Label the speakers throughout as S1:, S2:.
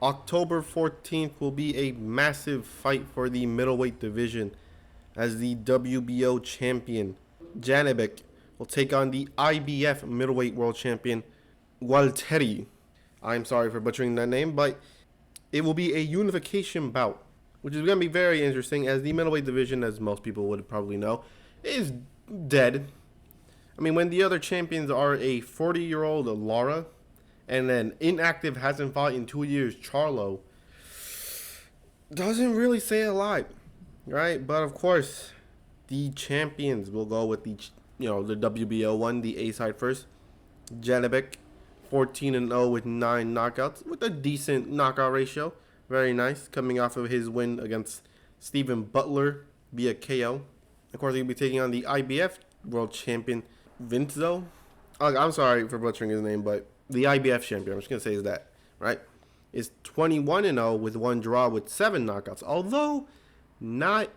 S1: October 14th will be a massive fight for the middleweight division as the WBO champion Janibek will take on the IBF middleweight world champion Gualtieri. I'm sorry for butchering that name, but it will be a unification bout, which is going to be very interesting as the middleweight division, as most people would probably know, is dead. I mean, when the other champions are a 40-year-old Lara and then inactive, hasn't fought in 2 years, Charlo, doesn't really say a lot, right? But of course, the champions will go with the WBO one, the A side first. Janibek, 14-0 with 9 knockouts, with a decent knockout ratio. Very nice, coming off of his win against Stephen Butler via KO. Of course, he'll be taking on the IBF world champion Vinzo. I'm sorry for butchering his name, but the IBF champion, I'm just going to say is that, right? Is 21-0 with 1 draw with 7 knockouts. Although not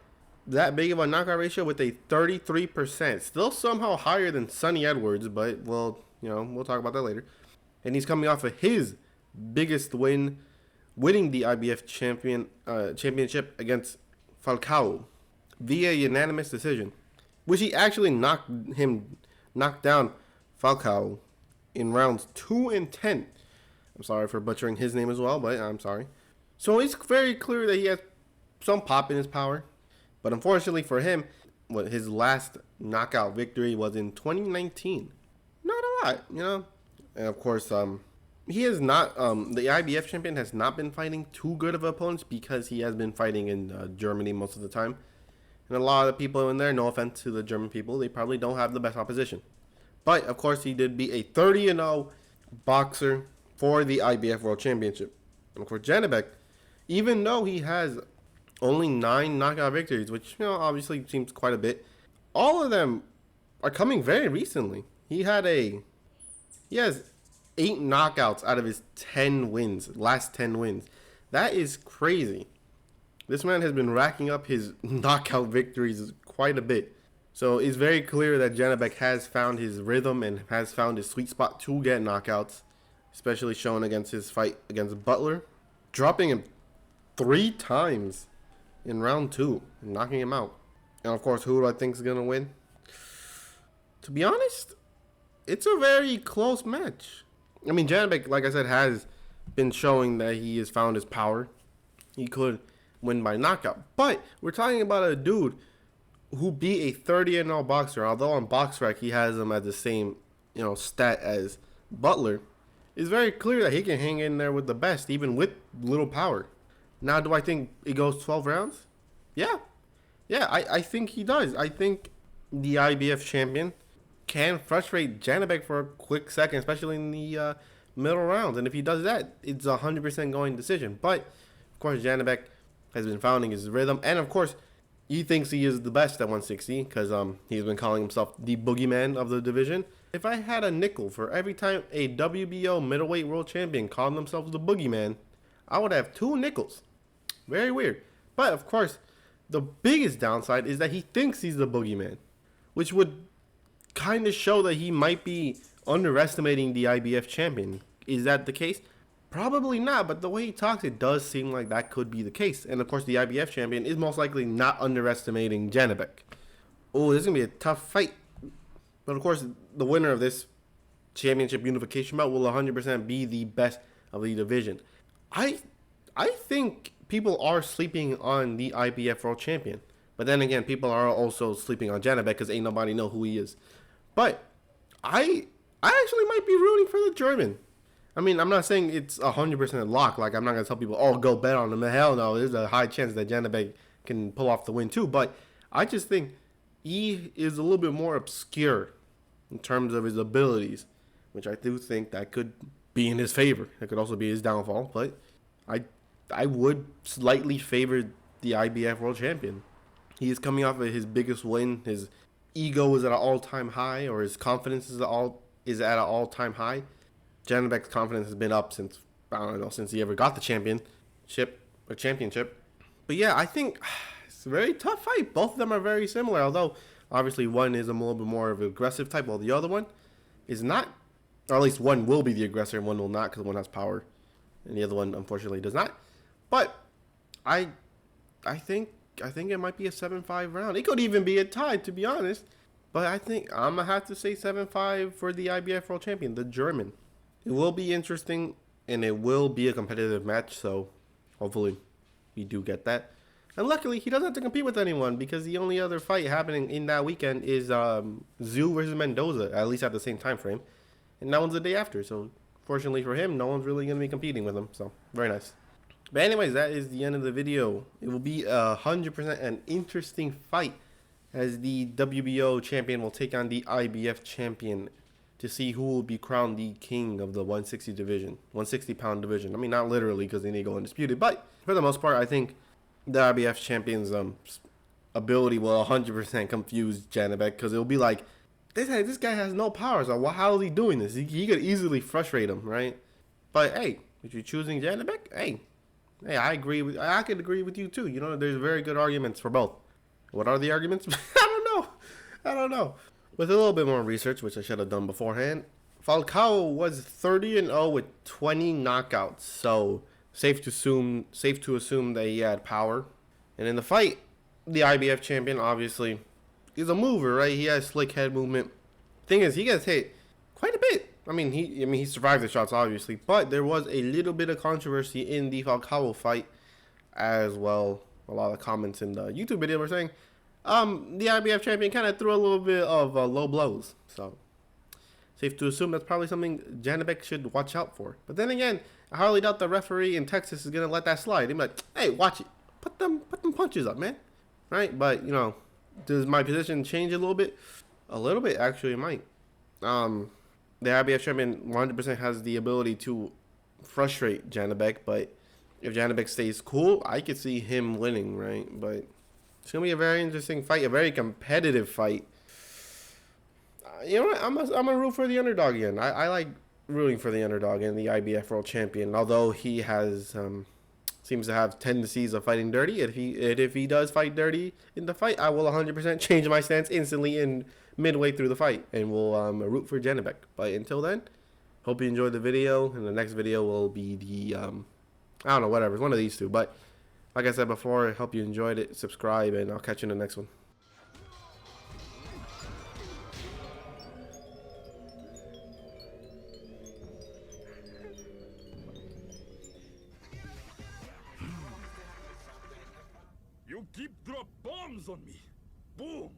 S1: that big of a knockout ratio with a 33%. Still somehow higher than Sonny Edwards, but we'll talk about that later. And he's coming off of his biggest win, winning the IBF championship against Falcao via unanimous decision, which he actually knocked down Falcao in rounds 2 and 10. I'm sorry for butchering his name as well, but I'm sorry. So it's very clear that he has some pop in his power. But unfortunately for him, his last knockout victory was in 2019. Not a lot, And of course, he has not, the IBF champion has not been fighting too good of opponents because he has been fighting in Germany most of the time. And a lot of the people in there, no offense to the German people, they probably don't have the best opposition. But, of course, he did be a 30-0 boxer for the IBF World Championship. And, of course, Janibek, even though he has only 9 knockout victories, which, obviously seems quite a bit, all of them are coming very recently. He has 8 knockouts out of his 10 wins, last 10 wins. That is crazy. This man has been racking up his knockout victories quite a bit. So it's very clear that Janibek has found his rhythm and has found his sweet spot to get knockouts, especially shown against his fight against Butler, dropping him 3 times in round 2 and knocking him out. And of course, who do I think is going to win? To be honest, it's a very close match. I mean, Janibek, like I said, has been showing that he has found his power. He could win by knockout. But we're talking about a dude who beat a 30-0 boxer, although on BoxRec he has him at the same, stat as Butler. It's very clear that he can hang in there with the best, even with little power. Now, do I think it goes 12 rounds? Yeah. Yeah, I think he does. I think the IBF champion can frustrate Janibek for a quick second, especially in the middle rounds. And if he does that, it's a 100% going decision. But, of course, Janibek has been finding his rhythm. And, of course, he thinks he is the best at 160 because he's been calling himself the boogeyman of the division. If I had a nickel for every time a WBO middleweight world champion called themselves the boogeyman, I would have 2 nickels. Very weird. But, of course, the biggest downside is that he thinks he's the boogeyman, which would kind of show that he might be underestimating the IBF champion. Is that the case? Probably not, but the way he talks, it does seem like that could be the case. And, of course, the IBF champion is most likely not underestimating Janibek. Oh, this is going to be a tough fight. But, of course, the winner of this championship unification bout will 100% be the best of the division. I think people are sleeping on the IBF world champion. But then again, people are also sleeping on Janibek because ain't nobody know who he is. But I actually might be rooting for the German. I mean, I'm not saying it's 100% lock. Like, I'm not going to tell people, go bet on him. Hell no, there's a high chance that Janibek can pull off the win too. But I just think he is a little bit more obscure in terms of his abilities, which I do think that could be in his favor. It could also be his downfall. But I would slightly favor the IBF world champion. He is coming off of his biggest win. His ego is at an all-time high, or his confidence is at an all-time high. Janibek's confidence has been up since he ever got the championship. But yeah, I think it's a very tough fight. Both of them are very similar, although obviously one is a little bit more of an aggressive type, while the other one is not. Or at least one will be the aggressor and one will not because one has power. and the other one unfortunately does not. But I think it might be a 7-5 round. It could even be a tie, to be honest. But I think I'm gonna have to say 7-5 for the IBF World Champion, the German. It will be interesting, and it will be a competitive match. So hopefully we do get that. And luckily, he doesn't have to compete with anyone, because the only other fight happening in that weekend is Zhu versus Mendoza, at least at the same time frame. And that one's the day after. So fortunately for him, no one's really going to be competing with him. So very nice. But anyways, that is the end of the video. It will be 100% an interesting fight, as the WBO champion will take on the IBF champion to see who will be crowned the king of the 160 division, 160-pound division. I mean, not literally, because they need to go undisputed. But for the most part, I think the IBF champion's ability will 100% confuse Janibek, because it'll be like, this guy has no power, so how is he doing this? He could easily frustrate him, right? But hey, if you're choosing Janibek, hey, I could agree with you too. You know, there's very good arguments for both. What are the arguments? I don't know. With a little bit more research, which I should have done beforehand, Falcao was 30-0 with 20 knockouts, so safe to assume that he had power. And in the fight, the IBF champion obviously is a mover, right? He has slick head movement. Thing is, he gets hit quite a bit. I mean, he survived the shots obviously, but there was a little bit of controversy in the Falcao fight as well. A lot of comments in the YouTube video were saying the IBF champion kind of threw a little bit of low blows. So safe to assume that's probably something Janibek should watch out for. But then again, I hardly doubt the referee in Texas is gonna let that slide. He'd be like, "Hey, watch it. Put them punches up, man." Right? But you know, does my position change a little bit? A little bit, actually, it might. The IBF champion 100% has the ability to frustrate Janibek, but if Janibek stays cool, I could see him winning, right? But it's gonna be a very interesting fight, a very competitive fight. You know what? I'm gonna root for the underdog again. I like rooting for the underdog and the IBF World Champion, although he has seems to have tendencies of fighting dirty. If he does fight dirty in the fight, I will 100% change my stance instantly in midway through the fight, and will root for Janibek. But until then, hope you enjoyed the video, and the next video will be the I don't know, whatever, it's one of these two. But like I said before, I hope you enjoyed it. Subscribe, and I'll catch you in the next one.
S2: You keep drop bombs on me. Boom.